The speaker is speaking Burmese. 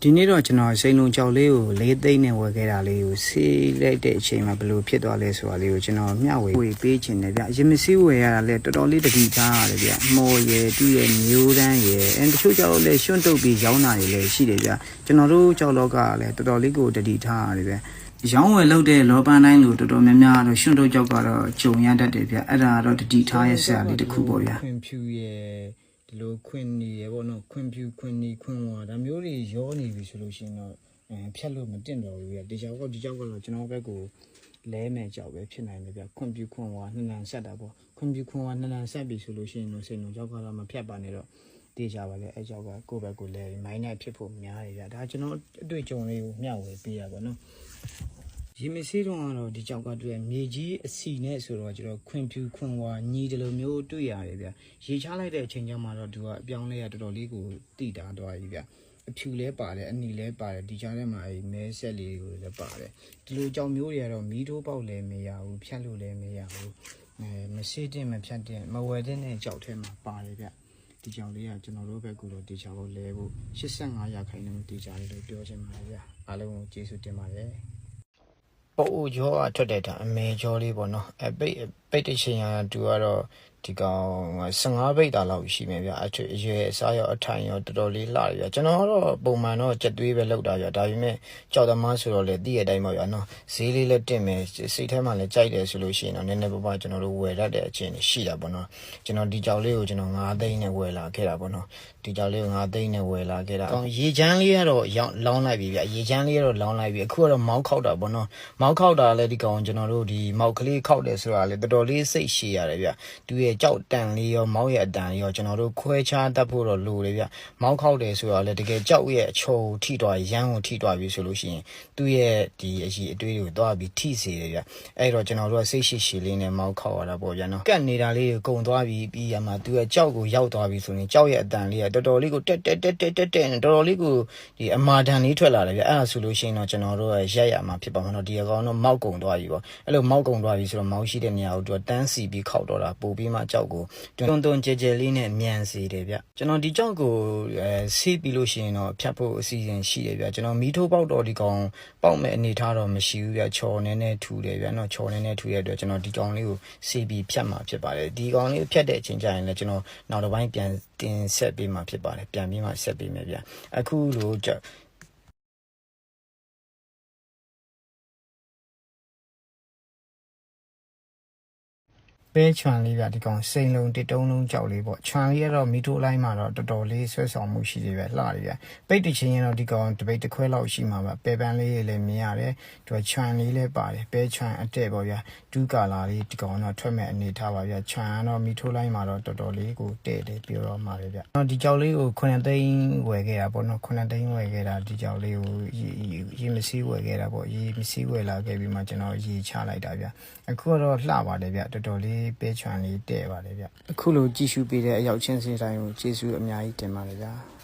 ဒီနေ့တော့ကျွန်တော်စိန်လုံးကြောက်လေးကို၄သိန်းနဲ့ဝယ်ခဲ့တာလေးကိုဆေးလိုက်တဲ့အချိန်မှာဘယ်လိုဖြစ်သွားလဲဆိုတာလေးကိုကျွန်တော်မျှဝေပေးချင်တယ်ဗျ။ရင်မဆေးဝယ်ရတာလည်းတော်တော်လေးတတိထားရတယ်ဗျ။မော်ရယ်သူ့ရဲ့မျိုးတန်းရယ်တချို့ကြောက်လည်းရွှွန့်တုပ်ပြီးရောင်းတာတွေလည်းရှိတယ်ဗျ။ကျွန်တော်တို့ကြောက်လောကကလည်းတော်တော်လေးကိုတတိထားရတယ်ဗျ။ရောင်းဝယ်လုပ်တဲ့လောပန်းတိုင်းလို့တော်တော်များများတော့ရွှွန့်တုပ်ကြောက်ကတော့ဂျုံရတတ်တယ်ဗျ။အဲ့ဒါတော့တတိထားရဲ့ဆရာလေးတစ်ခုပေါ့ဗျာ။ခွင်ဖြူရဲ့ဒီလိုခွင်နေရပေါ့နော်ခွင်ဖြူခွင်နီခွင်ဝါဒါမျိုးတွေရောနေပြီဆိုလို့ရှိရင်တော့ဖြတ်လို့မတင်တော့ဘူးဗျဒီကြောက်ကကျွန်တော်ဘက်ကိုလဲမယ်ကြောက်ပဲဖြစ်နိုင်တယ်ဗျခွင်ဖြူခွင်ဝါနှစ်နန်ဆက်တာပေါ့ခွင်ဖြူခွင်ဝါနှစ်နန်ဆက်ပြီဆိုလို့ရှိရင်တော့စိန်လုံးကြောက်ကတော့မဖြတ်ပါနဲ့တော့တေးကြပါလေအဲကြောက်ကကိုယ့်ဘက်ကိုလဲမိုင်းနဲ့ဖြစ်ဖို့များတယ်ဗျဒါကျွန်တော်အတွေ့အကြုံလေးကိုမျှဝေပေးရပါတော့ရေမဆေးတော့ကတော့ဒီကြောက်ကတွေ့မြေကြီးအစီနဲ့ဆိုတော့ကျွန်တော်ခွင်ဖြူခွင်ဝါညီဒီလိုမျိုးတွေ့ရတယ်ဗျရေချလိုက်တဲ့အချိန်ကျမှတော့သူကအပြောင်းလဲရတော်တော်လေးကိုတိတာသွားပြီဗျအဖြူလဲပါတယ်အနီလဲပါတယ်ဒီကြားထဲမှာအဲမဲဆက်လေးကိုလည်းပါတယ်ဒီလိုကြောင်မျိုးတွေကတော့မီးထိုးပေါက်လည်းမရဘူးဖြတ်လို့လည်းမရဘူးမဆေးတင်မဖြတ်တင်မဝယ်တဲ့နဲ့ကြောက်ထဲမှာပါတယ်ဗျဒီကြောင်လေးကကျွန်တော်တို့ဘက်ကတော့ဒီကြောင်ကိုလဲဖို့85ရာခိုင်နှုန်းဒီကြားလေးလို့ပြောချင်ပါတယ်ဗျအားလုံးကိုကျေးဇူးတင်ပါတယ်ပို့ကြောအထွက်တဲ့တာအမေကြောလေးပေါ့နော်ပိတ်တရှင်ရတူကတော့ဒီကောင်15ပိတ်တာလောက်ရှိမယ်ဗျအရွယ်အစားရောအထိုင်ရောတော်တော်လေးလှရဗျကျွန်တော်ကတော့ပုံမှန်တော့ကြက်သွေးပဲလောက်တာဗျဒါပေမဲ့ကြောက်သမားဆိုတော့လေတည့်ရတိုင်းပါဗျနော်ဈေးလေးလည်းတင်မယ်စိတ်ထဲမှာလည်းကြိုက်တယ်ဆိုလို့ရှိရင်တော့နည်းနည်းပါးကျွန်တော်တို့ဝယ်တတ်တဲ့အချင်းရှိတာပေါ့နော်ကျွန်တော်ဒီကြောက်လေးကိုကျွန်တော်9သိန်းနဲ့ဝယ်လာခဲ့တာပေါ့နော်ဒီကြောက်လေးကို9သိန်းနဲ့ဝယ်လာခဲ့တာရေချမ်းလေးကတော့လောင်းလိုက်ပြီဗျရေချမ်းလေးကတော့လောင်းလိုက်ပြီအခုကတော့မောင်းခောက်တာပေါ့နော်မောင်းခောက်တာလည်းဒီကောင်ကျွန်တော်တို့ဒီမောက်ကလေးခောက်တယ်ဆိုတာလေတော်တော်လေးစိတ်ရှည်ရတယ်ဗျသူရဲ့ကြောက်တန်လေးရောမောက်ရဲ့အတန်ရောကျွန်တော်တို့ခွဲခြားတတ်ဖို့တော့လိုတယ်ဗျမောက်ခောက်တယ်ဆိုတာလေတကယ်ကြောက်ရဲ့အချုံထိသွားရမ်းကိုထိသွားပြီဆိုလို့ရှိရင်သူ့ရဲ့ဒီအကြီးအတွေးတွေကိုသွားပြီးထိစေတယ်ဗျအဲ့တော့ကျွန်တော်တို့ကစိတ်ရှည်ရှည်လေးနဲ့မောက်ခောက်ရတာပေါ့ဗျာနော်ကတ်နေတာလေးကိုကုံသွားပြီးပြီးရမှာသူရဲ့ကြောက်ကိုရောက်သွားပြီဆိုရင်ကြောက်ရဲ့အတန်လေးကတော်တော်လေးကိုတက်တော်တော်လေးကိုဒီအမာတန်လေးထွက်လာတယ်ဗျအဲ့ဒါဆိုလို့ရှိရင်တော့ကျွန်တော်တို့ရက်ရမှာဖြစ်ပါမှာတော့ဒီအကောင်တော့မောက်ကုံသွားပြီပေါ့အဲ့လိုမောက်ကုံသွားပြီဆိုတော့မောက်ရှိတဲ့နေရာကိုသူကတန်းစီပြီးခောက်တော့တာပို့ပြီးမှကြောက်ကိုတွန်းကြဲလေးနဲ့မြန်စေတယ်ဗျကျွန်တော်ဒီကြောက်ကိုဆေးပြီးလို့ရှိရင်တော့ဖြတ်ဖို့အစီအစဉ်ရှိတယ်ဗျကျွန်တော်မီးထိုးပေါက်တော့ဒီကောင်ပေါက်မဲ့အနေထားတော့မရှိဘူးဗျချော်နေထူတယ်ဗျနော်ချော်နေထူရတဲ့အတွက်ကျွန်တော်ဒီကောင်လေးကိုဆေးပြီးဖြတ်မှာဖြစ်ပါတယ်ဒီကောင်လေးဖြတ်တဲ့အချိန်ကျရင်လည်းကျွန်တော်နောက်တစ်ပိုင်းပြန်တင်ဆက်ပေးမှာဖြစ်ပါတယ်ပြန်ပြီးမှဆက်ပေးမယ်ဗျအခုလိုပဲချွန်လေးဗျဒီကောင်စိန်လုံးတစ်တုံးလုံးကြောက်လေးပေါ့ချွန်လေးကတော့မီထိုးလိုက်မှာတော့တော်တော်လေးဆွဲဆောင်မှုရှိတယ်ဗျလှတယ်ဗျပိတ်တချင်းရင်တော့ဒီကောင်တပိတ်တစ်ခွဲလောက်ရှိမှာဗျပဲပန်းလေးလည်းမြင်ရတယ်သူကချွန်လေးလည်းပါတယ်ပဲချွန်အတဲ့ပေါ့ဗျဒူးကာလာလေးဒီကောင်တော့ထွက်မဲ့အနေထားပါဗျချွန်ကတော့မီထိုးလိုက်မှာတော့တော်တော်လေးကိုတဲ့တယ်ပြောတော့မှာပဲဗျဒီကြောက်လေးကို9သိန်းဝယ်ခဲ့တာပေါ့နော်9သိန်းဝယ်ခဲ့တာဒီကြောက်လေးကိုရေမစီးဝယ်ခဲ့တာပေါ့ရေမစီးဝယ်လာခဲ့ပြီးမှကျွန်တော်ရေချလိုက်တာဗျအခုကတော့လှပါတယ်ဗျတော်တော်လေးပဲချွန်လေးတဲ့ပါတယ်ဗျအခုလိုကြည့်ရှုပေးတဲ့အရောက်ချင်းစီတိုင်းကိုကျေးဇူးအများကြီးတင်ပါတယ်ဗျာ